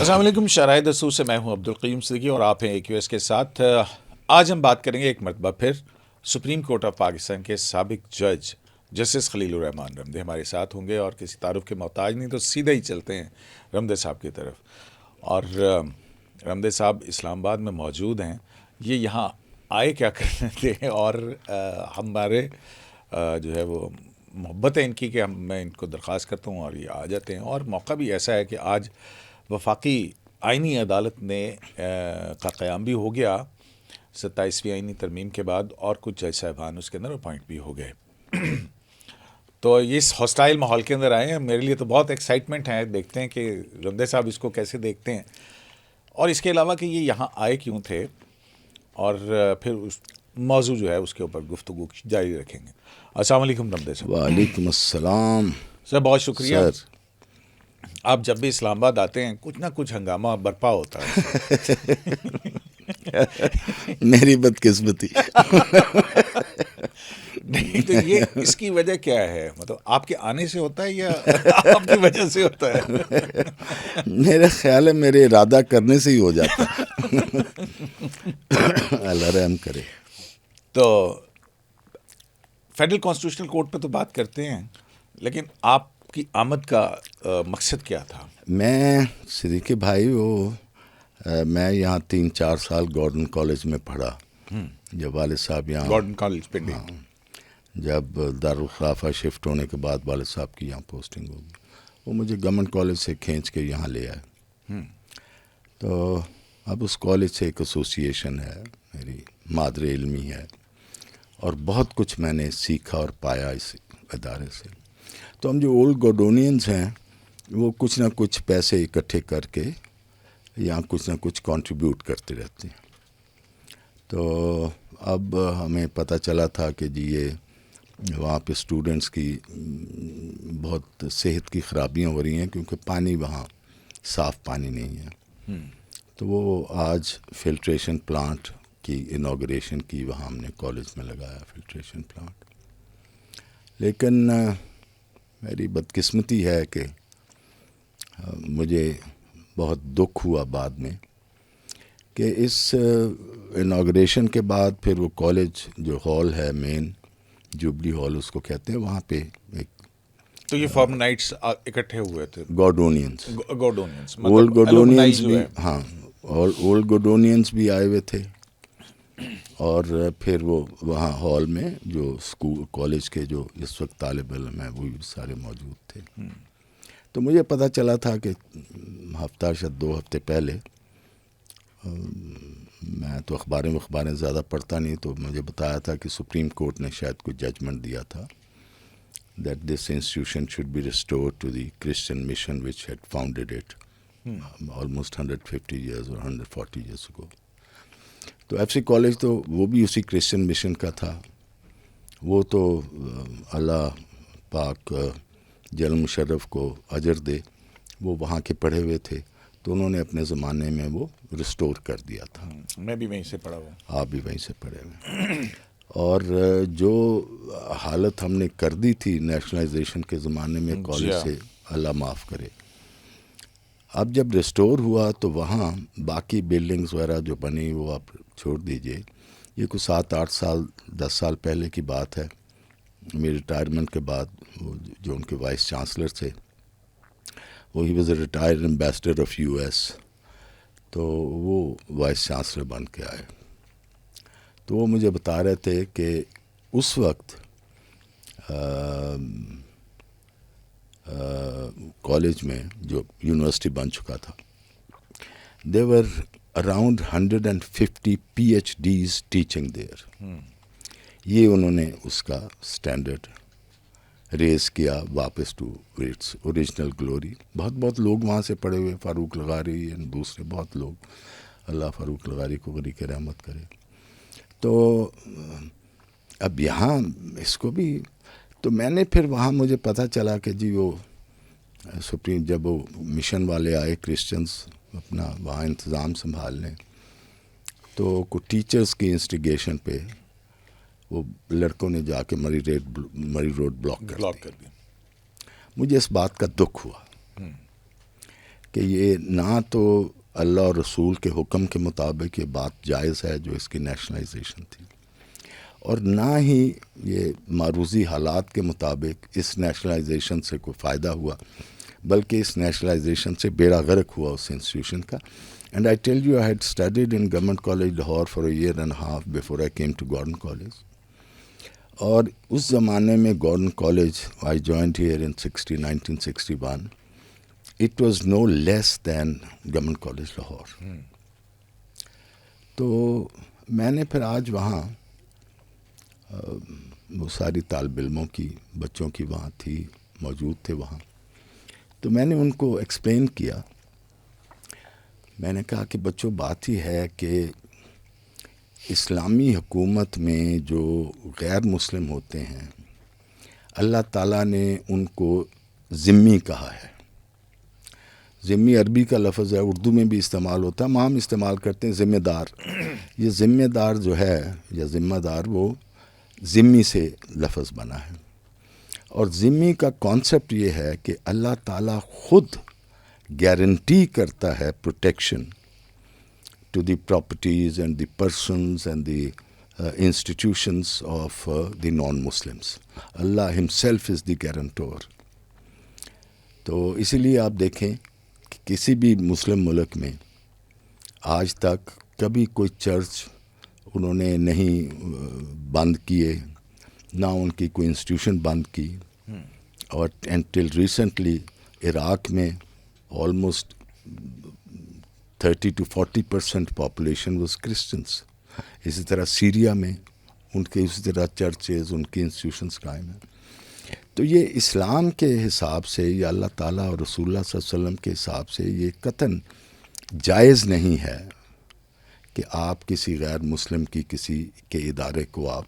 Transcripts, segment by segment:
السلام علیکم. شرائع دستور سے میں ہوں عبدالقیوم صدیقی اور آپ ہیں اے کیو ایس کے ساتھ. آج ہم بات کریں گے ایک مرتبہ پھر سپریم کورٹ آف پاکستان کے سابق جج جسٹس خلیل الرحمان رمدے ہمارے ساتھ ہوں گے اور کسی تعارف کے محتاج نہیں تو سیدھا ہی چلتے ہیں رمدے صاحب کی طرف. اور رمدے صاحب اسلام آباد میں موجود ہیں. یہ یہاں آئے کیا کرنے تھے اور ہمارے جو ہے وہ محبت ہے ان کی کہ میں ان کو درخواست کرتا ہوں اور یہ آ جاتے ہیں. اور موقع بھی ایسا ہے کہ آج وفاقی آئینی عدالت نے کا قیام بھی ہو گیا 27ویں آئینی ترمیم کے بعد اور کچھ جج صاحبان اس کے اندر اپوائنٹ بھی ہو گئے. تو اس ہاسٹائل ماحول کے اندر آئے ہیں. میرے لیے تو بہت ایکسائٹمنٹ ہے. دیکھتے ہیں کہ رمدے صاحب اس کو کیسے دیکھتے ہیں اور اس کے علاوہ کہ یہ یہاں آئے کیوں تھے اور پھر اس موضوع جو ہے اس کے اوپر گفتگو جاری رکھیں گے. السلام علیکم رمدے صاحب. وعلیکم السلام سر. بہت شکریہ سر. آپ جب بھی اسلام آباد آتے ہیں کچھ نہ کچھ ہنگامہ برپا ہوتا ہے. میری بدقسمتی. نہیں تو یہ اس کی وجہ کیا ہے؟ مطلب آپ کے آنے سے ہوتا ہے یا آپ کی وجہ سے ہوتا ہے؟ میرا خیال ہے میرے ارادہ کرنے سے ہی ہو جاتا ہے. اللہ رحم کرے. تو فیڈرل کانسٹیٹیوشنل کورٹ پہ تو بات کرتے ہیں لیکن آپ کی آمد کا مقصد کیا تھا؟ میں صدیقی بھائی میں یہاں 3-4 سال گورڈن کالج میں پڑھا. جب والد صاحب یہاں گورڈن کالج پنڈی. جب دارالخلافہ شفٹ ہونے کے بعد والد صاحب کی یہاں پوسٹنگ ہوگی وہ مجھے گورنمنٹ کالج سے کھینچ کے یہاں لے آئے. تو اب اس کالج سے ایک ایسوسیشن ہے, میری مادر علمی ہے اور بہت کچھ میں نے سیکھا اور پایا اس ادارے سے. تو ہم جو اولڈ گورڈونینز ہیں وہ کچھ نہ کچھ پیسے اکٹھے کر کے یہاں کچھ نہ کچھ کنٹریبیوٹ کرتے رہتے ہیں. تو اب ہمیں پتہ چلا تھا کہ جی یہ وہاں پہ اسٹوڈنٹس کی بہت صحت کی خرابیاں ہو رہی ہیں کیونکہ پانی وہاں صاف پانی نہیں ہے. تو وہ آج فلٹریشن پلانٹ کی انوگریشن کی وہاں ہم نے کالج میں لگایا فلٹریشن پلانٹ. لیکن میری بدقسمتی ہے کہ مجھے بہت دکھ ہوا بعد میں کہ اس انوگریشن کے بعد پھر وہ کالج جو ہال ہے مین جوبلی ہال اس کو کہتے ہیں وہاں پہ ایک تو یہ فارم نائٹس اکٹھے ہوئے تھے گورڈونینس اولڈ گورڈونینس بھی, ہاں اولڈ گورڈونینس بھی آئے ہوئے تھے اور پھر وہ وہاں ہال میں جو اسکول کالج کے جو اس وقت طالب علم ہیں وہ بھی سارے موجود تھے. تو مجھے پتہ چلا تھا کہ ہفتہ شاید 2 ہفتے پہلے, میں تو اخباریں زیادہ پڑھتا نہیں, تو مجھے بتایا تھا کہ سپریم کورٹ نے شاید کوئی ججمنٹ دیا تھا that this institution should be restored to the Christian mission which had founded it almost 150 years or 140 years ago. تو ایف سی کالج تو وہ بھی اسی کرسچن مشن کا تھا. وہ تو اللہ پاک جنرل مشرف کو اجر دے, وہ وہاں کے پڑھے ہوئے تھے تو انہوں نے اپنے زمانے میں وہ ریسٹور کر دیا تھا. میں بھی وہیں سے پڑھا ہوا. آپ بھی وہیں سے پڑھے ہوئے. اور جو حالت ہم نے کر دی تھی نیشنلائزیشن کے زمانے میں کالج سے, اللہ معاف کرے. اب جب ریسٹور ہوا تو وہاں باقی بلڈنگز وغیرہ جو بنی وہ آپ چھوڑ دیجئے. یہ کوئی 7-8 سال 10 سال پہلے کی بات ہے. میری ریٹائرمنٹ کے بعد وہ جو ان کے وائس چانسلر تھے وہ he was a retired ambassador of U S, تو وہ وائس چانسلر بن کے آئے. تو وہ مجھے بتا رہے تھے کہ اس وقت کالج میں جو یونیورسٹی بن چکا تھا there were around 150 PhDs teaching there. یہ انہوں نے اس کا اسٹینڈرڈ ریز کیا واپس ٹو اٹس اوریجنل گلوری. بہت لوگ وہاں سے پڑھے ہوئے, فاروق لغاری اور دوسرے بہت لوگ, اللہ فاروق لغاری کو غریق رحمت کرے. تو اب یہاں اس کو بھی, تو میں نے پھر وہاں مجھے پتہ چلا کہ جی وہ سپریم جب وہ مشن والے آئے کرسچنس اپنا وہاں انتظام سنبھال لیں تو کچھ ٹیچرز کی انسٹیگیشن پہ وہ لڑکوں نے جا کے مری روڈ بلاک کر دیا. مجھے اس بات کا دکھ ہوا کہ یہ نہ تو اللہ اور رسول کے حکم کے مطابق یہ بات جائز ہے جو اس کی نیشنلائزیشن تھی، اور نہ ہی یہ معروضی حالات کے مطابق اس نیشنلائزیشن سے کوئی فائدہ ہوا، بلکہ اس نیشنلائزیشن سے بیڑا غرق ہوا اس انسٹیٹیوشن کا. And I tell you I had studied in government college Lahore for a year and half before I came to government college. اور اس زمانے میں government college I joined here in 1961. It was no less than government college Lahore. تو میں نے پھر آج وہاں وہ ساری طالب علموں کی، بچوں کی وہاں تھی، موجود تھے وہاں. تو میں نے ان کو ایکسپلین کیا. میں نے کہا کہ بچوں بات ہی ہے کہ اسلامی حکومت میں جو غیر مسلم ہوتے ہیں اللہ تعالیٰ نے ان کو ذمی کہا ہے. ذمی عربی کا لفظ ہے، اردو میں بھی استعمال ہوتا ہے، ہم استعمال کرتے ہیں ذمہ دار. یہ ذمہ دار جو ہے یا ذمہ دار وہ ذمی سے لفظ بنا ہے. اور ذمی کا کانسیپٹ یہ ہے کہ اللہ تعالیٰ خود گارنٹی کرتا ہے protection to the properties and the persons and the institutions of the non Muslims. Allah himself is the guarantor. تو اسی لیے آپ دیکھیں کہ کسی بھی مسلم ملک میں آج تک کبھی کوئی چرچ انہوں نے نہیں بند کیے، نہ ان کی کوئی انسٹیٹیوشن بند کی. اور انٹل ریسنٹلی عراق میں almost 30 to 40% population was Christians. اسی طرح سیریا میں ان کے اسی طرح چرچز، ان کی انسٹیٹیوشنس قائم ہیں. تو یہ اسلام کے حساب سے یا اللہ تعالیٰ اور رسول اللہ صلی اللہ علیہ وسلم کے حساب سے یہ قطعاً جائز نہیں ہے کہ آپ کسی غیر مسلم کی کسی کے ادارے کو آپ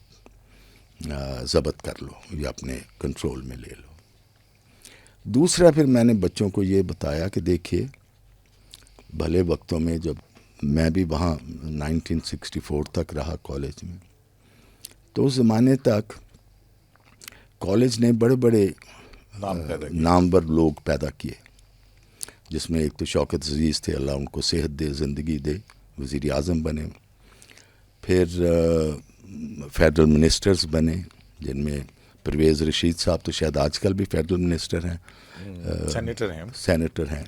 ضبط کر لو یا اپنے کنٹرول میں لے لو. دوسرا پھر میں نے بچوں کو یہ بتایا کہ دیکھیے بھلے وقتوں میں جب میں بھی وہاں 1964 تک رہا کالج میں، تو اس زمانے تک کالج نے بڑے بڑے نامور لوگ پیدا کیے، جس میں ایک تو شوکت عزیز تھے، اللہ ان کو صحت دے، زندگی دے، وزیر اعظم بنے. پھر فیڈرل منسٹرز بنے، جن میں پرویز رشید صاحب تو شاید آج کل بھی فیڈرل منسٹر ہیں، سینیٹر ہیں.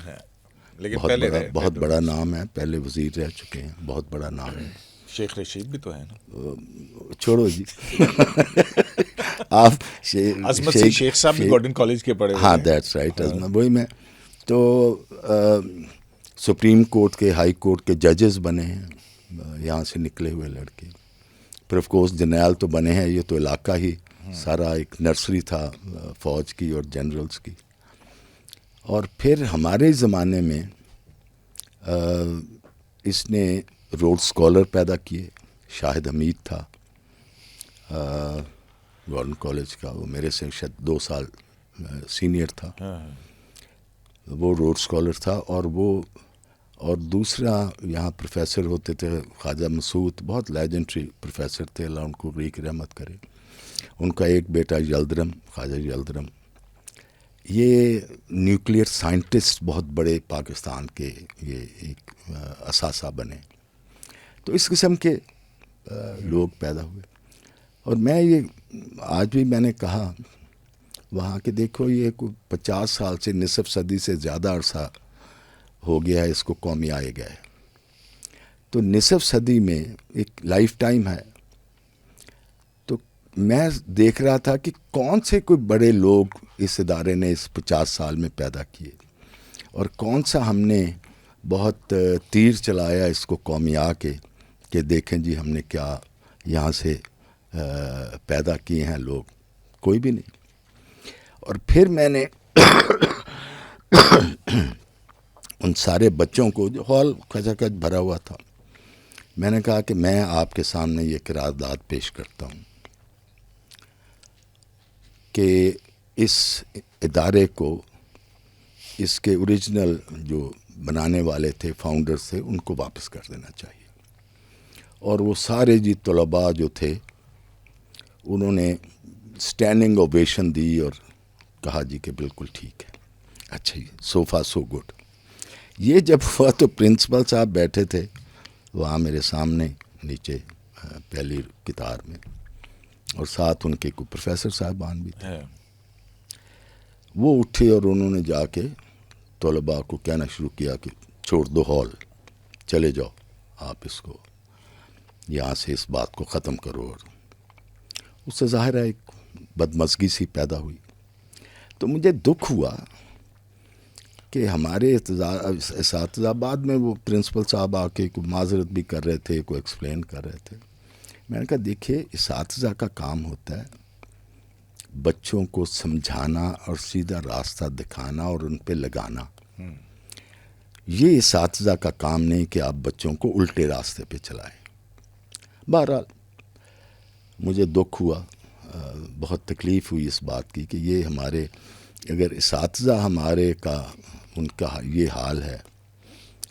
بہت بڑا نام ہے، پہلے وزیر رہ چکے ہیں، بہت بڑا نام ہے. شیخ رشید بھی تو ہے نا. چھوڑو جی. آپ عظمت سے شیخ صاحب بھی گورڈن کالج کے پڑھے. ہاں دیٹس رائٹ. وہی میں تو سپریم کورٹ کے، ہائی کورٹ کے ججز بنے ہیں، یہاں سے نکلے ہوئے لڑکے. پھر آف کورس جنرل تو بنے ہیں. یہ تو علاقہ ہی سارا ایک نرسری تھا فوج کی اور جنرلز کی. اور پھر ہمارے زمانے میں اس نے روڈ اسکالر پیدا کیے. شاہد حمید تھا گورنمنٹ کالج کا، وہ میرے سے شاید 2 سال سینئر تھا. وہ روڈ اسکالر تھا. اور دوسرا یہاں پروفیسر ہوتے تھے خواجہ مسعود، بہت لیجنڈری پروفیسر تھے، اللہ ان کو ریق رحمت کرے. ان کا ایک بیٹا یلدرم، خواجہ یلدرم، یہ نیوکلیئر سائنٹسٹ بہت بڑے پاکستان کے یہ ایک اثاثہ بنے. تو اس قسم کے لوگ پیدا ہوئے. اور میں یہ آج بھی میں نے کہا وہاں کہ دیکھو یہ کوئی 50 سال سے، نصف صدی سے زیادہ عرصہ ہو گیا ہے اس کو قومی آئے گئے. تو نصف صدی میں ایک لائف ٹائم ہے. تو میں دیکھ رہا تھا کہ کون سے کوئی بڑے لوگ اس ادارے نے اس 50 سال میں پیدا کیے، اور کون سا ہم نے بہت تیر چلایا اس کو قومی آ کے کہ دیکھیں جی ہم نے کیا یہاں سے پیدا کیے ہیں لوگ. کوئی بھی نہیں. اور پھر میں نے ان سارے بچوں کو، جو ہال کھچا کھچ بھرا ہوا تھا، میں نے کہا کہ میں آپ کے سامنے یہ قرارداد پیش کرتا ہوں کہ اس ادارے کو، اس کے اوریجنل جو بنانے والے تھے، فاؤنڈرز تھے، ان کو واپس کر دینا چاہیے. اور وہ سارے جی طلباء جو تھے انہوں نے اسٹینڈنگ اوویشن دی اور کہا جی کہ بالکل ٹھیک ہے. اچھا جی، سو فار سو گڈ. یہ جب ہوا تو پرنسپل صاحب بیٹھے تھے وہاں میرے سامنے نیچے پہلی قطار میں، اور ساتھ ان کے کوئی پروفیسر صاحبان بھی تھے. وہ اٹھے اور انہوں نے جا کے طلباء کو کہنا شروع کیا کہ چھوڑ دو ہال، چلے جاؤ آپ، اس کو یہاں سے اس بات کو ختم کرو. اور اس سے ظاہر ہے ایک بدمزگی سی پیدا ہوئی. تو مجھے دکھ ہوا کہ ہمارے اساتذہ، بعد میں وہ پرنسپل صاحب آ کے کوئی معذرت بھی کر رہے تھے، کوئی ایکسپلین کر رہے تھے. میں نے کہا دیکھیے اساتذہ کا کام ہوتا ہے بچوں کو سمجھانا اور سیدھا راستہ دکھانا اور ان پہ لگانا. یہ اساتذہ کا کام نہیں کہ آپ بچوں کو الٹے راستے پہ چلائیں. بہرحال مجھے دکھ ہوا، بہت تکلیف ہوئی اس بات کی کہ یہ ہمارے اگر اساتذہ ہمارے کا ان کا یہ حال ہے،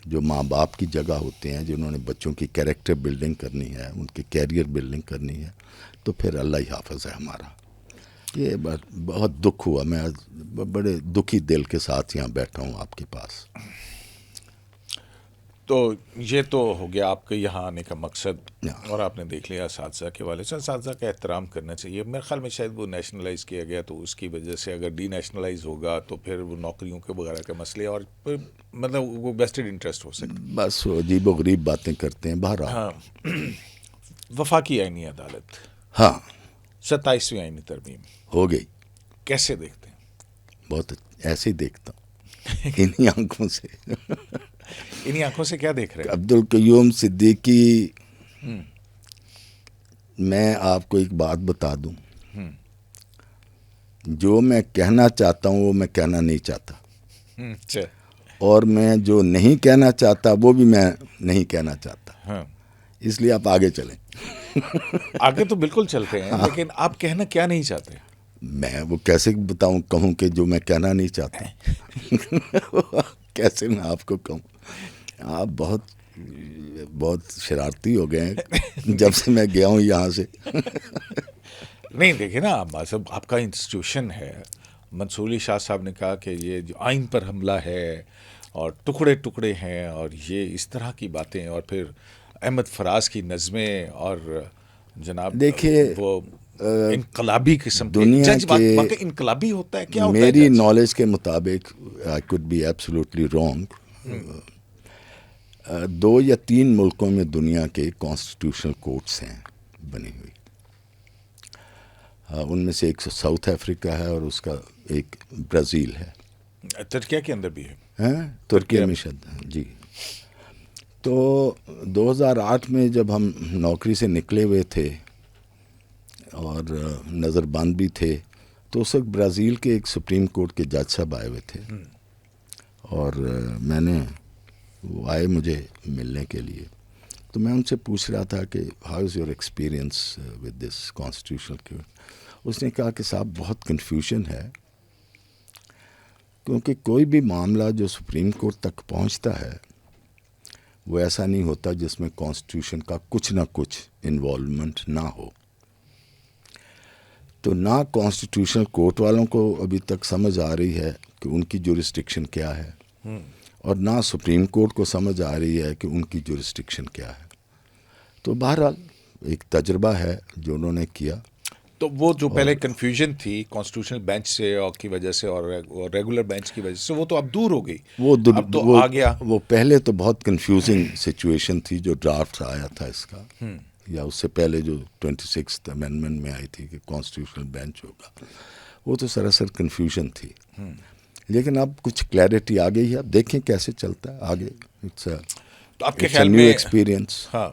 جو ماں باپ کی جگہ ہوتے ہیں جنہوں نے بچوں کی کیریکٹر بلڈنگ کرنی ہے، ان کی کیریئر بلڈنگ کرنی ہے، تو پھر اللہ ہی حافظ ہے ہمارا. یہ بہت دکھ ہوا. میں بڑے دکھی دل کے ساتھ یہاں بیٹھا ہوں آپ کے پاس. تو یہ تو ہو گیا آپ کے یہاں آنے کا مقصد، اور آپ نے دیکھ لیا اساتذہ کے والے سے. اساتذہ کا احترام کرنا چاہیے. میرے خیال میں شاید وہ نیشنلائز کیا گیا تو اس کی وجہ سے اگر ڈی نیشنلائز ہوگا تو پھر وہ نوکریوں کے وغیرہ کے مسئلے اور پھر مطلب وہ بیسٹڈ انٹرسٹ ہو سکتا. بس وہ عجیب و غریب باتیں کرتے ہیں. بہرحال ہاں. وفاقی آئینی عدالت، ہاں 27ویں آئینی ترمیم ہو گئی. کیسے دیکھتے ہیں؟ بہت ایسے ہی دیکھتا ہوں انہی آنکھوں سے. انہی آنکھوں سے کیا دیکھ رہے ہیں؟ عبدالقیوم صدیقی، میں آپ کو ایک بات بتا دوں، جو میں کہنا چاہتا ہوں وہ میں کہنا نہیں چاہتا، اچھا. اور میں جو نہیں کہنا چاہتا وہ بھی میں نہیں کہنا چاہتا. ہاں، اس لیے آپ آگے چلیں. آگے تو بالکل چلتے ہیں، لیکن آپ کہنا کیا نہیں چاہتے؟ میں وہ کیسے بتاؤں، کہوں کہ جو میں کہنا نہیں چاہتا کیسے میں آپ کو کہوں؟ آپ بہت شرارتی ہو گئے ہیں جب سے میں گیا ہوں یہاں سے. نہیں دیکھیں نا، آپ کا انسٹیٹیوشن ہے. منصور علی شاہ صاحب نے کہا کہ یہ جو آئین پر حملہ ہے اور ٹکڑے ٹکڑے ہیں اور یہ اس طرح کی باتیں، اور پھر احمد فراز کی نظمیں، اور جناب دیکھیے وہ انقلابی قسم کے دنیا جج، کے واقعی انقلابی ہوتا ہے کیا ہوتا ہے میری جج؟ نالج کے مطابق، I could be absolutely wrong, 2 یا 3 ملکوں میں دنیا کے کانسٹیٹیوشنل کورٹس ہیں بنی ہوئی. ان میں سے ایک ساؤتھ افریقہ ہے اور اس کا ایک برازیل ہے. ترکیہ کے اندر بھی ہے. ترکیہ میں شد جی. تو 2008 میں جب ہم نوکری سے نکلے ہوئے تھے اور نظر بند بھی تھے، تو اس وقت برازیل کے ایک سپریم کورٹ کے جج صاحب آئے ہوئے تھے، اور میں نے وہ آئے مجھے ملنے کے لیے. تو میں ان سے پوچھ رہا تھا کہ how is your experience with this constitutional court. اس نے کہا کہ صاحب بہت کنفیوژن ہے، کیونکہ کوئی بھی معاملہ جو سپریم کورٹ تک پہنچتا ہے وہ ایسا نہیں ہوتا جس میں کانسٹیٹیوشن کا کچھ نہ کچھ انوالومنٹ نہ ہو. تو نہ کانسٹیٹیوشنل کورٹ والوں کو ابھی تک سمجھ آ رہی ہے کہ ان کی جورسڈکشن کیا ہے، اور نہ سپریم کورٹ کو سمجھ آ رہی ہے کہ ان کی جورسڈکشن کیا ہے. تو بہرحال ایک تجربہ ہے جو انہوں نے کیا. تو وہ جو پہلے کنفیوژن تھی کانسٹیٹیوشنل بینچ سے اور کی وجہ سے اور ریگولر بینچ کی وجہ سے، وہ تو اب دور ہو گئی. اب تو آ گیا. وہ پہلے تو بہت کنفیوزنگ سچویشن تھی جو ڈرافٹ آیا تھا اس کا، یا اس سے پہلے جو 26th امینڈمنٹ میں آئی تھی کہ کانسٹیٹیوشنل بینچ ہوگا، وہ تو سراسر کنفیوژن تھی. لیکن اب کچھ کلیئرٹی آ گئی ہے. اب دیکھیں کیسے چلتا ہے آگے. تو آپ کے خیال میں ایکسپیرئنس. ہاں،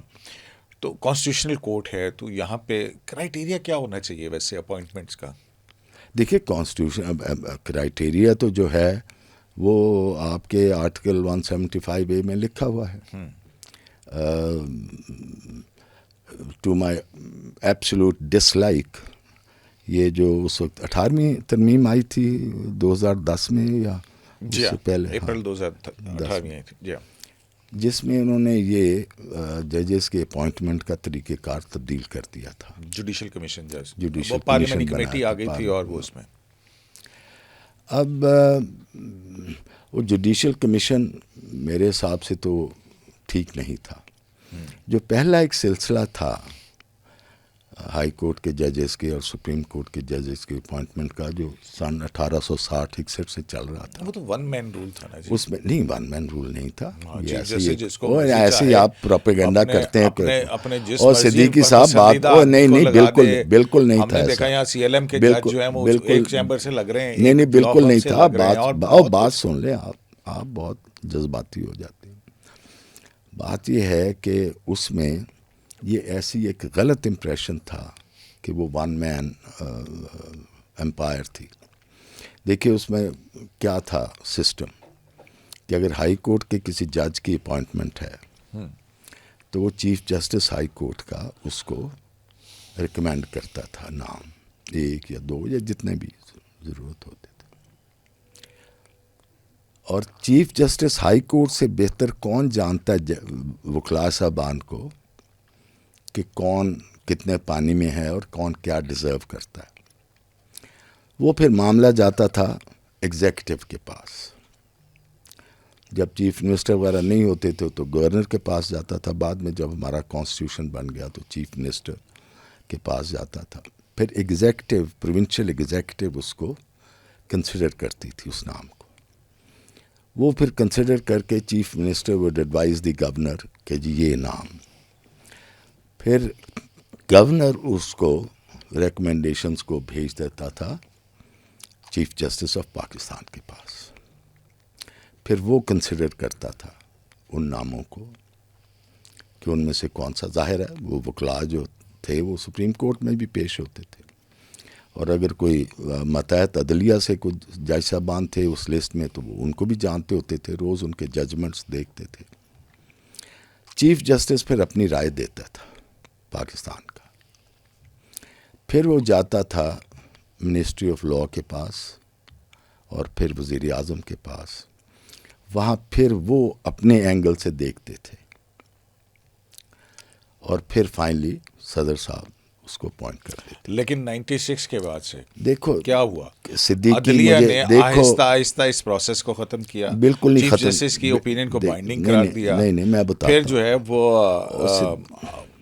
تو کانسٹیٹیوشنل کورٹ ہے تو یہاں پہ کرائیٹیریا کیا ہونا چاہیے ویسے اپوائنٹمنٹس کا؟ دیکھیے کانسٹیٹیوشن کرائیٹیریا تو جو ہے وہ آپ کے آرٹیکل 175A میں لکھا ہوا ہے. To my absolute dislike, یہ جو اس وقت 18ویں ترمیم آئی تھی 2010 میں یا اس سے پہلے، اپریل 2018 میں آئی تھی جی، جس میں انہوں نے یہ ججز کے اپوائنٹمنٹ کا طریقہ کار تبدیل کر دیا تھا. جوڈیشل کمیشن جج، جوڈیشل وہ پارلیمنٹری کمیشن کمیٹی بنایا آ گئی تھی اور وہ اس میں اب وہ جوڈیشل کمیشن میرے حساب سے تو ٹھیک نہیں تھا. جو پہلا ایک سلسلہ تھا ہائی کورٹ کے ججز کے اور سپریم کورٹ کے ججز کے اپوائنٹمنٹ کا، جو سن 1860-61 سے چل رہا تھا، وہ تو ون مین رول تھا نا جی. اس میں نہیں ون مین رول نہیں تھا. یہ ایسے ہی آپ پروپیگنڈا کرتے ہیں اپنے جس اور صدیقی صاحب بات نہیں بالکل نہیں تھا. دیکھا یہاں سی ایل ایم کے جج جو ہیں وہ ایک چیمبر سے لگ رہے ہیں. نہیں بالکل نہیں تھا. بات سن لیں آپ بہت جذباتی ہو جاتے ہیں. بات یہ ہے کہ اس میں یہ ایسی ایک غلط امپریشن تھا کہ وہ ون مین امپائر تھی. دیکھیے اس میں کیا تھا سسٹم کہ اگر ہائی کورٹ کے کسی جج کی اپوائنٹمنٹ ہے تو وہ چیف جسٹس ہائی کورٹ کا اس کو ریکمینڈ کرتا تھا نام، ایک یا دو یا جتنے بھی ضرورت ہوتے تھے. اور چیف جسٹس ہائی کورٹ سے بہتر کون جانتا ہے وکلاء صاحبان کو کہ کون کتنے پانی میں ہے اور کون کیا ڈیزرو کرتا ہے. وہ پھر معاملہ جاتا تھا ایگزیکٹو کے پاس. جب چیف منسٹر وغیرہ نہیں ہوتے تھے تو گورنر کے پاس جاتا تھا. بعد میں جب ہمارا کانسٹیٹیوشن بن گیا تو چیف منسٹر کے پاس جاتا تھا. پھر ایگزیکٹو پروونشل ایگزیکٹو اس کو کنسیڈر کرتی تھی اس نام کو. وہ پھر کنسیڈر کر کے chief minister would advise the governor کہ جی یہ نام. پھر گورنر اس کو ریکمنڈیشنز کو بھیج دیتا تھا چیف جسٹس آف پاکستان کے پاس. پھر وہ کنسیڈر کرتا تھا ان ناموں کو کہ ان میں سے کون سا. ظاہر ہے وہ وکلاء جو تھے وہ سپریم کورٹ میں بھی پیش ہوتے تھے، اور اگر کوئی ماتحت عدلیہ سے کوئی جج صاحبان تھے اس لسٹ میں تو وہ ان کو بھی جانتے ہوتے تھے، روز ان کے ججمنٹس دیکھتے تھے. چیف جسٹس پھر اپنی رائے دیتا تھا پاکستان کا. پھر وہ جاتا تھا منسٹری آف لاء کے پاس اور پھر وزیر اعظم کے پاس. وہاں پھر وہ اپنے اینگل سے دیکھتے تھے اور پھر فائنلی صدر صاحب اس کو اپوائنٹ کر دیتے. لیکن 96 کے بعد سے دیکھو کیا ہوا، صدیقی عدلیہ نے دیکھو آہستہ آہستہ اس پروسیس کو ختم کیا. بالکل نہیں ختم. چیف جسٹس کی اوپینین کو بائنڈنگ قرار دیا. نہیں میں بتا پھر جو ہے وہ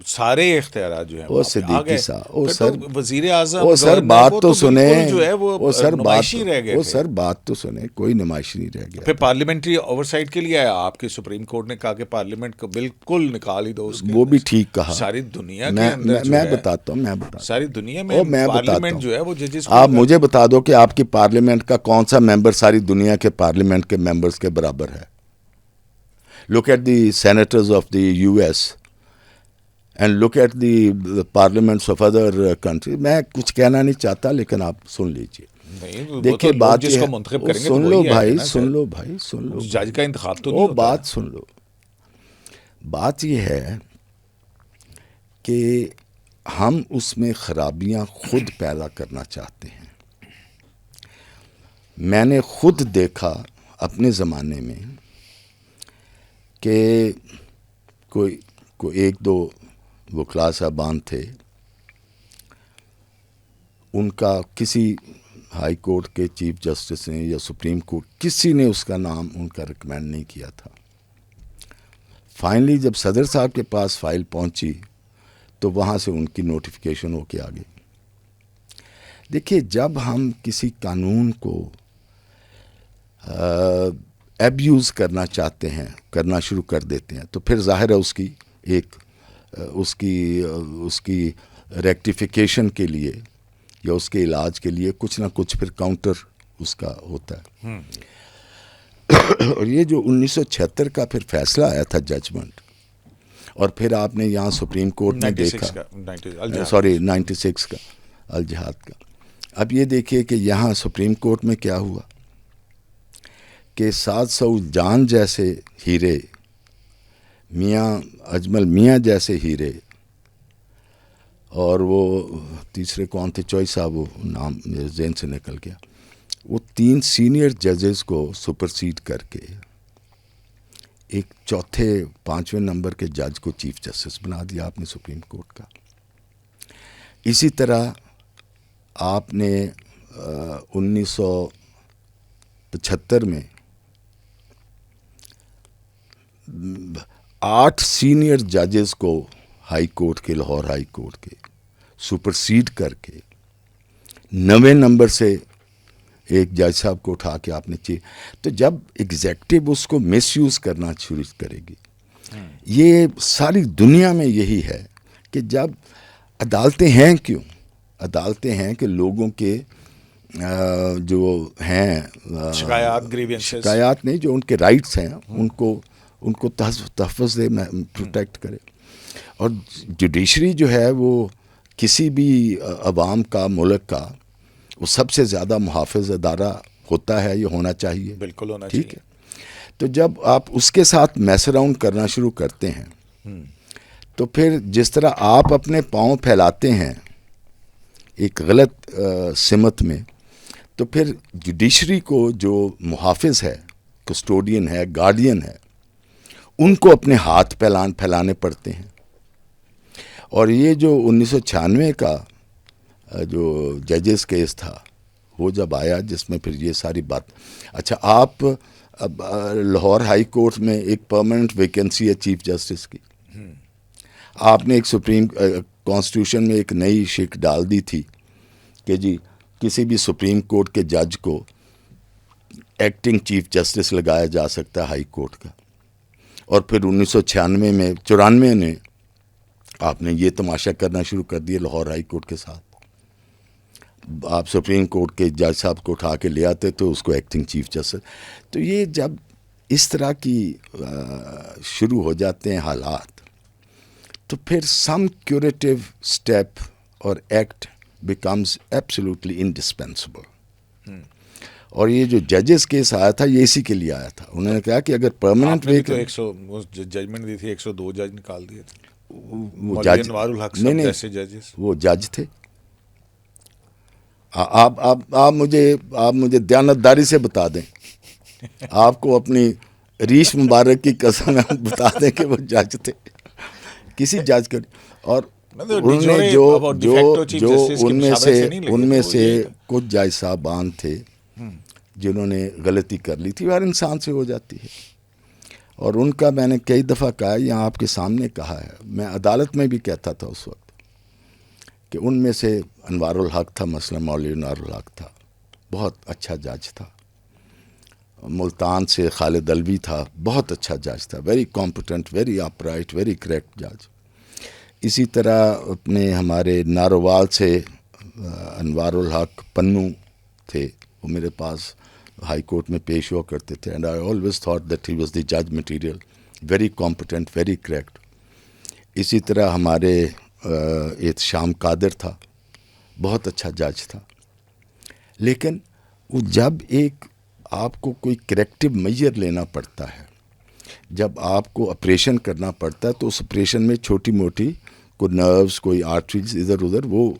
سارے اختیارات جو ہیں وہ صدیقی صاحب وزیر اعظم وہ سر بات تو سنیں جو ہے وہ نمائشی رہ گئے. وہ سر بات تو سنیں، کوئی نمائشی نہیں رہ گیا. پھر پارلیمنٹری اوورسائٹ کے لیے آیا آپ کے سپریم کورٹ نے کہا کہ پارلیمنٹ کو بالکل نکال ہی دو اس کے. وہ بھی ٹھیک کہا. ساری دنیا کے اندر میں بتاتا ہوں ساری دنیا میں پارلیمنٹ جو ہے وہ ججز. آپ مجھے بتا دو کہ آپ کی پارلیمنٹ کا کون سا ممبر ساری دنیا کے پارلیمنٹ کے ممبرز کے برابر ہے. Look at the senators of the U S and look at the parliaments of other country. میں کچھ کہنا نہیں چاہتا لیکن آپ سن لیجیے. دیکھیے بات جس کو منتخب کریں گے سن لو بھائی سن لو جج کا انتخاب تو وہ بات سن لو. بات یہ ہے کہ ہم اس میں خرابیاں خود پیدا کرنا چاہتے ہیں. میں نے خود دیکھا اپنے زمانے میں کہ کوئی ایک دو وکلاء صاحبان تھے، ان کا کسی ہائی کورٹ کے چیف جسٹس نے یا سپریم کورٹ کسی نے اس کا نام ان کا ریکمینڈ نہیں کیا تھا. فائنلی جب صدر صاحب کے پاس فائل پہنچی تو وہاں سے ان کی نوٹیفیکیشن ہو کے آ گئی. دیکھیے جب ہم کسی قانون کو ایبیوز کرنا چاہتے ہیں، کرنا شروع کر دیتے ہیں، تو پھر ظاہر ہے اس کی ریکٹیفیکیشن کے لیے یا اس کے علاج کے لیے کچھ نہ کچھ پھر کاؤنٹر اس کا ہوتا ہے. اور یہ جو 1976 کا پھر فیصلہ آیا تھا ججمنٹ، اور پھر آپ نے یہاں سپریم کورٹ میں دیکھا 96 کا الجہاد کا. اب یہ دیکھیے کہ یہاں سپریم کورٹ میں کیا ہوا کہ 700 جان جیسے ہیرے، میاں اجمل میاں جیسے ہیرے، اور وہ تیسرے کون تھے، چوئی صاحب، وہ نام میرے ذہن سے نکل گیا. وہ 3 سینئر ججز کو سپرسیڈ کر کے ایک چوتھے 5ویں نمبر کے جج کو چیف جسٹس بنا دیا آپ نے سپریم کورٹ کا. اسی طرح آپ نے 75 میں 8 سینئر ججز کو ہائی کورٹ کے، لاہور ہائی کورٹ کے سپرسیڈ کر کے 9 نمبر سے ایک جج صاحب کو اٹھا کے آپ نے تو جب ایگزیکٹو اس کو مس یوز کرنا شروع کرے گی، یہ ساری دنیا میں یہی ہے کہ جب عدالتیں ہیں، کیوں عدالتیں ہیں کہ لوگوں کے جو ہیں شکایات نہیں، جو ان کے رائٹس ہیں ان کو تحفظ دے، پروٹیکٹ کرے. اور جوڈیشری جو ہے وہ کسی بھی عوام کا، ملک کا وہ سب سے زیادہ محافظ ادارہ ہوتا ہے، یہ ہونا چاہیے. بالکل ہونا ٹھیک چاہیے. ہے. تو جب آپ اس کے ساتھ میس اراؤنڈ کرنا شروع کرتے ہیں تو پھر جس طرح آپ اپنے پاؤں پھیلاتے ہیں ایک غلط سمت میں، تو پھر جوڈیشری کو جو محافظ ہے، کسٹوڈین ہے، گارڈین ہے، ان کو اپنے ہاتھ پھیلانے پڑتے ہیں. اور یہ جو 1996 کا جو ججز کیس تھا وہ جب آیا، جس میں پھر یہ ساری بات. اچھا، آپ اب لاہور ہائی کورٹ میں ایک پرماننٹ ویکینسی ہے چیف جسٹس کی. آپ نے ایک سپریم کانسٹیٹیوشن میں ایک نئی شک ڈال دی تھی کہ جی کسی بھی سپریم کورٹ کے جج کو ایکٹنگ چیف جسٹس لگایا جا سکتا ہے ہائی کورٹ کا. اور پھر 1994 میں آپ نے یہ تماشا کرنا شروع کر دیا لاہور ہائی کورٹ کے ساتھ. آپ سپریم کورٹ کے جج صاحب کو اٹھا کے لے آتے تو اس کو ایکٹنگ چیف جسٹس. تو یہ جب اس طرح کی شروع ہو جاتے ہیں حالات، تو پھر سم کیوریٹو اسٹیپ اور ایکٹ بیکمز ایبسلیوٹلی انڈسپینسبل. اور یہ جو ججز کیس آیا تھا یہ اسی کے لیے آیا تھا. انہوں نے کہا کہ اگر پرماننٹ ججمنٹ دی تھی 102 جج نکال دیے تھے. وہ جج انوار الحق صاحب جیسے ججز وہ جج تھے. آپ مجھے دیانتداری سے بتا دیں، آپ کو اپنی ریش مبارک کی قسم بتا دیں کہ وہ جج تھے، کسی جج کا. اور انہوں نے جو ان میں سے کچھ جج صاحبان تھے جنہوں نے غلطی کر لی تھی، ہر انسان سے ہو جاتی ہے. اور ان کا میں نے کئی دفعہ کہا، یہاں آپ کے سامنے کہا ہے، میں عدالت میں بھی کہتا تھا اس وقت کہ ان میں سے انوار الحق تھا، مثلا مولوی انوار الحق تھا، بہت اچھا جج تھا. ملتان سے خالد الوی تھا، بہت اچھا جج تھا، very competent, very upright, very correct جج. اسی طرح اپنے ہمارے ناروال سے انوار الحق پنو تھے، وہ میرے پاس ہائی کورٹ میں پیش ہوا کرتے تھے. And I always thought that he was the جج material, very competent, very correct. اسی طرح ہمارے احتشام قادر تھا، بہت اچھا جج تھا. لیکن وہ جب ایک آپ کو کوئی کریکٹیو میجر لینا پڑتا ہے، جب آپ کو آپریشن کرنا پڑتا ہے، تو اس آپریشن میں چھوٹی موٹی کوئی نروز، کوئی آرٹریز ادھر ادھر وہ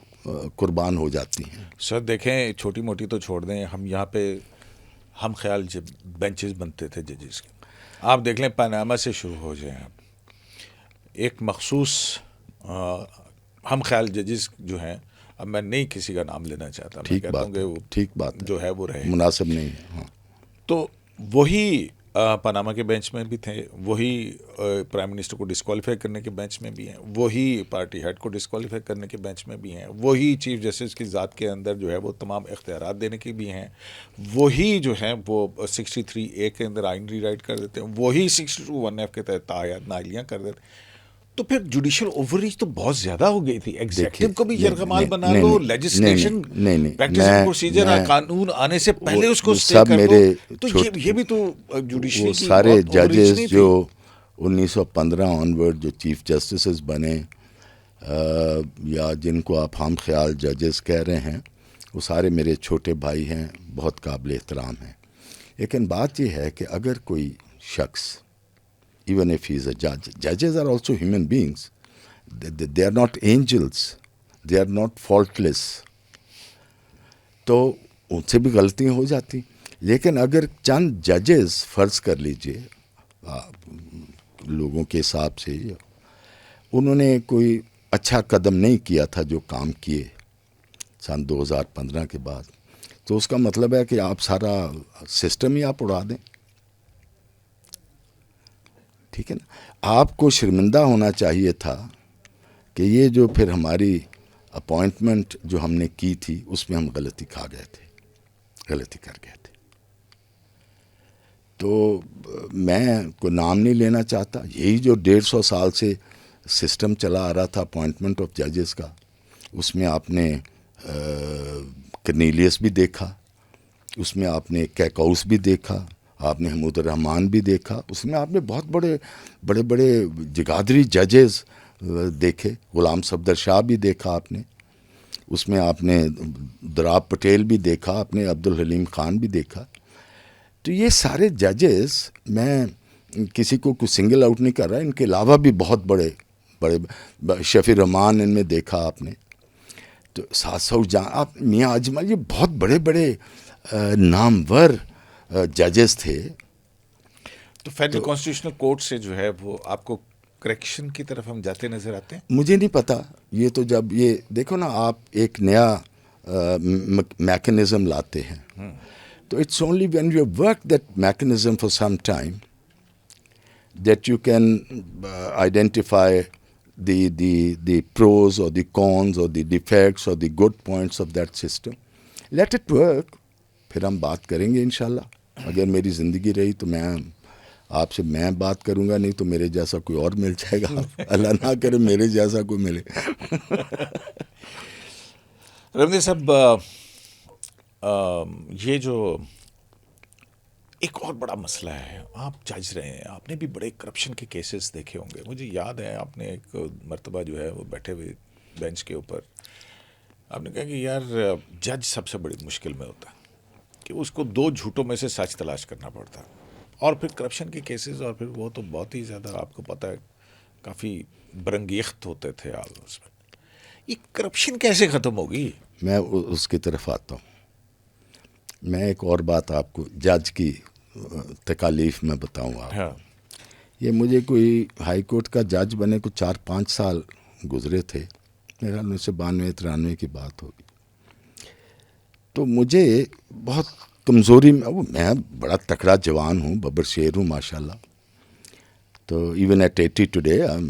قربان ہو جاتی ہیں. سر دیکھیں، چھوٹی موٹی تو چھوڑ دیں، ہم یہاں پہ ہم خیال بینچز بنتے تھے ججز کے. آپ دیکھ لیں پاناما سے شروع ہو جائیں، آپ ایک مخصوص ہم خیال ججز جو ہیں، اب میں نہیں کسی کا نام لینا چاہتا، میں کہتا ہوں کہ وہ ٹھیک بات جو ہے وہ رہے، مناسب نہیں ہے. ہاں، تو وہی پاناما کے بینچ میں بھی تھے، وہی پرائم منسٹر کو ڈسکوالیفائی کرنے کے بینچ میں بھی ہیں، وہی پارٹی ہیڈ کو ڈسکوالیفائی کرنے کے بینچ میں بھی ہیں، وہی چیف جسٹس کی ذات کے اندر جو ہے وہ تمام اختیارات دینے کی بھی ہیں، وہی جو ہیں وہ 63A کے اندر آئین ری رائٹ کر دیتے ہیں، وہی 62(1)F کے تحت تاحیات نااہلیاں کر دیتے ہیں. تو پھر جوڈیشل اوور ریچ تو بہت زیادہ ہو گئی تھی. ایگزیکٹو کو بھی یرغمال بنا لو، لیجسلیشن، پریکٹس اینڈ پروسیجر، قانون آنے سے پہلے اس کو سٹے کر دو. تو یہ بھی تو جوڈیشری کی سارے ججز جو 1915 آنورڈ جو چیف جسٹسز بنے یا جن کو آپ ہم خیال ججز کہہ رہے ہیں، وہ سارے میرے چھوٹے بھائی ہیں، بہت قابل احترام ہیں. لیکن بات یہ ہے کہ اگر کوئی شخص even if he is a judge, judges are also human beings. They are not angels. They are not faultless. تو ان سے بھی غلطیاں ہو جاتی. لیکن اگر چند ججز فرض کر لیجئے لوگوں کے حساب سے، انہوں نے کوئی اچھا قدم نہیں کیا تھا جو کام کیے سن 2015 کے بعد، تو اس کا مطلب ہے کہ آپ سارا سسٹم ہی آپ اڑا دیں. ٹھیک ہے نا. آپ کو شرمندہ ہونا چاہیے تھا کہ یہ جو پھر ہماری اپوائنٹمنٹ جو ہم نے کی تھی اس میں ہم غلطی کھا گئے تھے, غلطی کر گئے تھے. تو میں کوئی نام نہیں لینا چاہتا. یہی جو 150 سال سے سسٹم چلا آ رہا تھا اپوائنٹمنٹ آف ججز کا, اس میں آپ نے کرنیلیس بھی دیکھا, اس میں آپ نے کیکاؤس بھی دیکھا, آپ نے حمود الرحمان بھی دیکھا, اس میں آپ نے بہت بڑے بڑے جگادری ججز دیکھے. غلام صفدر شاہ بھی دیکھا آپ نے, اس میں آپ نے دراب پٹیل بھی دیکھا, آپ نے عبدالحلیم خان بھی دیکھا. تو یہ سارے ججز, میں کسی کو کچھ سنگل آؤٹ نہیں کر رہا, ان کے علاوہ بھی بہت بڑے شفیع رحمان ان میں دیکھا آپ نے, تو 700 جان, آپ میاں اجمل, یہ بہت بڑے نامور ججز تھے. تو فیڈرل کانسٹیٹیوشنل کورٹ سے جو ہے وہ آپ کو کریکشن کی طرف ہم جاتے نظر آتے ہیں؟ مجھے نہیں پتا. یہ تو جب یہ دیکھو نا, آپ ایک نیا میکنزم لاتے ہیں, تو it's only when you work that mechanism for some time that you can identify the pros or the cons or the defects or the good points of that system. Let it work. پھر ہم بات کریں گے انشاءاللہ. اگر میری زندگی رہی تو میں آپ سے میں بات کروں گا, نہیں تو میرے جیسا کوئی اور مل جائے گا. اللہ نہ کرے میرے جیسا کوئی ملے. رمدی صاحب, یہ جو ایک اور بڑا مسئلہ ہے, آپ جج رہے ہیں, آپ نے بھی بڑے کرپشن کے کیسز دیکھے ہوں گے. مجھے یاد ہے آپ نے ایک مرتبہ جو ہے وہ بیٹھے ہوئے بینچ کے اوپر آپ نے کہا کہ یار جج سب سے بڑی مشکل میں ہوتا ہے کہ اس کو 2 جھوٹوں میں سے سچ تلاش کرنا پڑتا ہے. اور پھر کرپشن کے کیسز, اور پھر وہ تو بہت ہی زیادہ آپ کو پتہ ہے کافی برنگیخت ہوتے تھے آپ اس میں. یہ کرپشن کیسے ختم ہوگی؟ میں اس کی طرف آتا ہوں. میں ایک اور بات آپ کو جج کی تکالیف میں بتاؤں آپ. ہاں, یہ مجھے کوئی ہائی کورٹ کا جج بنے کو 4-5 سال گزرے تھے, میرا 1992-93 کی بات ہوگی. تو مجھے بہت کمزوری میں بڑا تکڑا جوان ہوں, ببر شیر ہوں ماشاءاللہ. تو even at 80 today I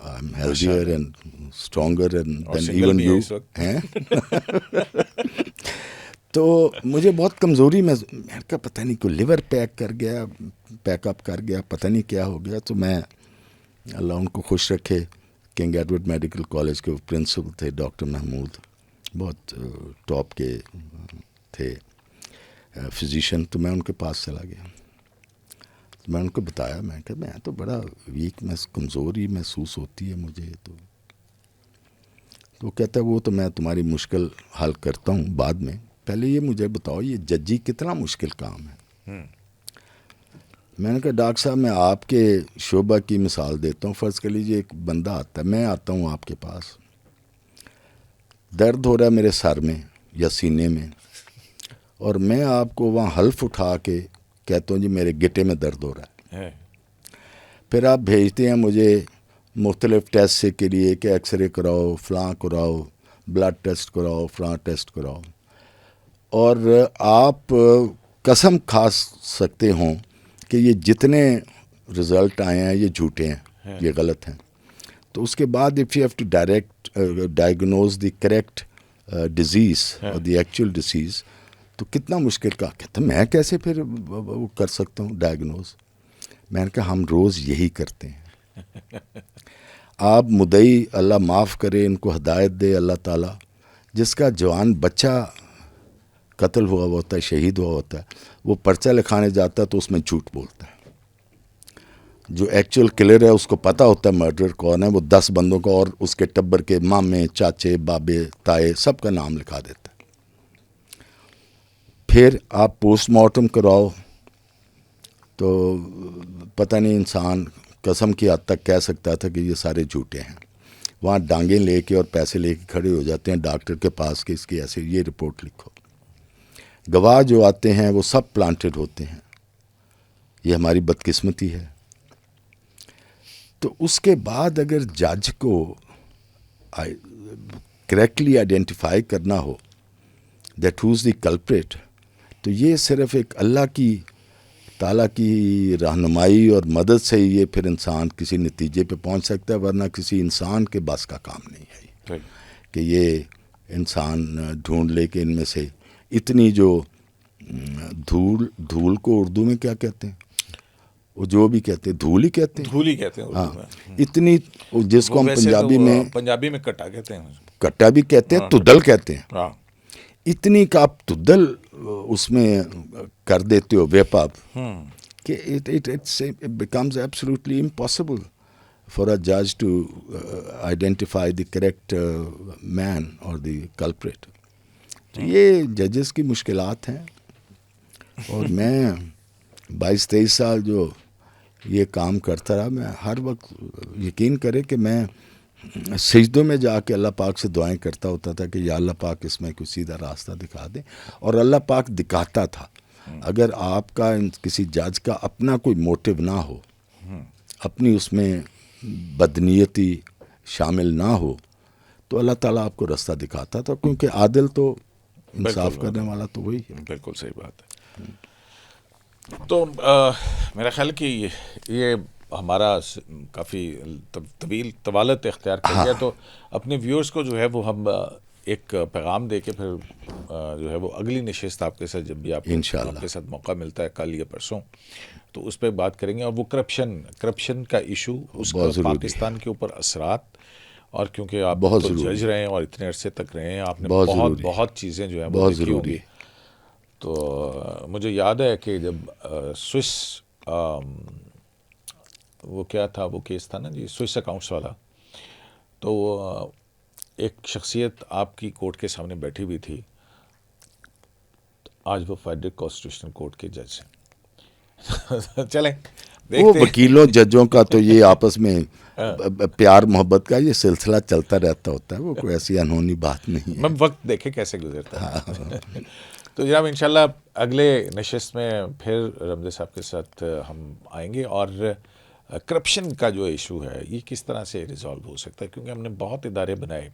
am healthier and stronger than even you ہیں. تو مجھے بہت کمزوری میں کا پتہ نہیں کوئی لیور پیک اپ کر گیا, پتہ نہیں کیا ہو گیا. تو میں, اللہ ان کو خوش رکھے, کنگ ایڈورڈ میڈیکل کالج کے پرنسپل تھے ڈاکٹر محمود, بہت ٹاپ کے تھے فزیشین. تو میں ان کے پاس چلا گیا, میں ان کو بتایا, میں کہ میں تو بڑا ویک, میں کمزوری محسوس ہوتی ہے مجھے. تو کہتا ہے وہ تو میں تمہاری مشکل حل کرتا ہوں بعد میں, پہلے یہ مجھے بتاؤ یہ ججی کتنا مشکل کام ہے. میں نے کہا ڈاکٹر صاحب میں آپ کے شعبہ کی مثال دیتا ہوں. فرض کر لیجیے ایک بندہ آتا ہے, میں آتا ہوں آپ کے پاس, درد ہو رہا ہے میرے سر میں یا سینے میں, اور میں آپ کو وہاں حلف اٹھا کے کہتا ہوں جی میرے گٹے میں درد ہو رہا ہے. پھر آپ بھیجتے ہیں مجھے مختلف ٹیسٹ کے لیے کہ ایکس رے کراؤ, فلاں کراؤ, بلڈ ٹیسٹ کراؤ, فلاں ٹیسٹ کراؤ, اور آپ قسم کھا سکتے ہوں کہ یہ جتنے رزلٹ آئے ہیں یہ جھوٹے ہیں, یہ غلط ہیں. تو اس کے بعد if you have to diagnose the correct disease اور دی ایکچوئل ڈیزیز, تو کتنا مشکل کا. کہتا میں کیسے پھر وہ کر سکتا ہوں ڈائگنوز. میں نے کہا ہم روز یہی کرتے ہیں. آپ مدعی, اللہ معاف کرے, ان کو ہدایت دے اللہ تعالیٰ, جس کا جوان بچہ قتل ہوا ہوتا ہے, شہید ہوا ہوتا ہے, وہ پرچہ لکھانے جاتا ہے تو اس میں جھوٹ بولتا ہے. جو ایکچوئل کلر ہے اس کو پتہ ہوتا ہے مرڈر کون ہے, وہ 10 بندوں کا اور اس کے ٹبر کے مامے, چاچے, بابے, تائے سب کا نام لکھا دیتا ہے. پھر آپ پوسٹ مارٹم کراؤ تو پتہ نہیں انسان قسم کی حد تک کہہ سکتا تھا کہ یہ سارے جھوٹے ہیں. وہاں ڈانگیں لے کے اور پیسے لے کے کھڑے ہو جاتے ہیں ڈاکٹر کے پاس کہ اس کی ایسے یہ رپورٹ لکھو. گواہ جو آتے ہیں وہ سب پلانٹڈ ہوتے ہیں. یہ ہماری بدقسمتی ہے. تو اس کے بعد اگر جج کو کریکٹلی آئیڈینٹیفائی کرنا ہو دیٹ ہوز دی کلپریٹ. تو یہ صرف ایک اللہ کی تعالیٰ کی رہنمائی اور مدد سے ہی یہ پھر انسان کسی نتیجے پہ پہنچ سکتا ہے, ورنہ کسی انسان کے بس کا کام نہیں ہے کہ یہ انسان ڈھونڈ لے کہ ان میں سے اتنی جو دھول کو اردو میں کیا کہتے ہیں, وہ جو بھی کہتے ہیں دھول ہی کہتے ہیں, دھول ہی کہتے ہیں. ہاں, اتنی جس کو ہم پنجابی میں کٹا کہتے ہیں, کٹا بھی کہتے ہیں, تدل کہتے ہیں. ہاں, اتنی کا آپ تدل اس میں کر دیتے ہو ویپ اپ کہ it becomes absolutely impossible for a judge to identify the correct man or the culprit. تو یہ ججز کی مشکلات ہیں. اور میں 22-23 سال جو یہ کام کرتا رہا, میں ہر وقت یقین کرے کہ میں سجدوں میں جا کے اللہ پاک سے دعائیں کرتا ہوتا تھا کہ یا اللہ پاک اس میں کوئی سیدھا راستہ دکھا دے, اور اللہ پاک دکھاتا تھا. اگر آپ کا کسی جج کا اپنا کوئی موٹو نہ ہو, اپنی اس میں بدنیتی شامل نہ ہو, تو اللہ تعالیٰ آپ کو راستہ دکھاتا تھا, کیونکہ عادل تو انصاف کرنے والا تو وہی ہے. بالکل صحیح بات ہے. تو میرا خیال کہ یہ ہمارا کافی طوالت اختیار کر گیا, تو اپنے ویورز کو جو ہے وہ ہم ایک پیغام دے کے پھر جو ہے وہ اگلی نشست آپ کے ساتھ جب بھی آپ کے ساتھ موقع ملتا ہے, کل یا پرسوں, تو اس پہ بات کریں گے. اور وہ کرپشن کا ایشو, اس کا پاکستان کے اوپر اثرات, اور کیونکہ آپ جج رہے ہیں اور اتنے عرصے تک رہے ہیں, آپ نے بہت چیزیں جو ہیں وہ دیکھی ہوں گی. تو مجھے یاد ہے کہ جب سوئس وہ کیا تھا, وہ کیس تھا نا جی, سوئس اکاؤنٹس والا, تو ایک شخصیت آپ کی کورٹ کے سامنے بیٹھی ہوئی تھی, آج وہ فیڈرل کانسٹیٹیوشنل کورٹ کے جج ہیں. چلیں وہ وکیلوں ججوں کا تو یہ آپس میں پیار محبت کا یہ سلسلہ چلتا رہتا ہوتا ہے, وہ کوئی ایسی انہونی بات نہیں ہے. میں وقت دیکھے کیسے گزرتا ہے. تو جناب انشاءاللہ اگلے نشست میں پھر رمزے صاحب کے ساتھ ہم آئیں گے, اور کرپشن کا جو ایشو ہے یہ کس طرح سے ریزالو ہو سکتا ہے, کیونکہ ہم نے بہت ادارے بنائے,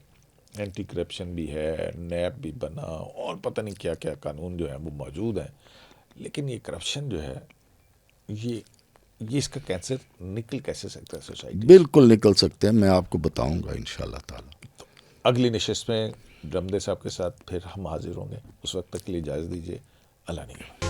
اینٹی کرپشن بھی ہے, نیب بھی بنا, اور پتہ نہیں کیا کیا قانون جو ہے وہ موجود ہیں, لیکن یہ کرپشن جو ہے یہ اس کا کینسر نکل کیسے سکتا ہے سوسائٹی؟ بالکل نکل سکتے ہیں, میں آپ کو بتاؤں گا انشاءاللہ تعالی. تو اگلی نشست میں رمدے صاحب کے ساتھ پھر ہم حاضر ہوں گے. اس وقت تک کے لیے اجازت دیجیے. اللہ نگہبان.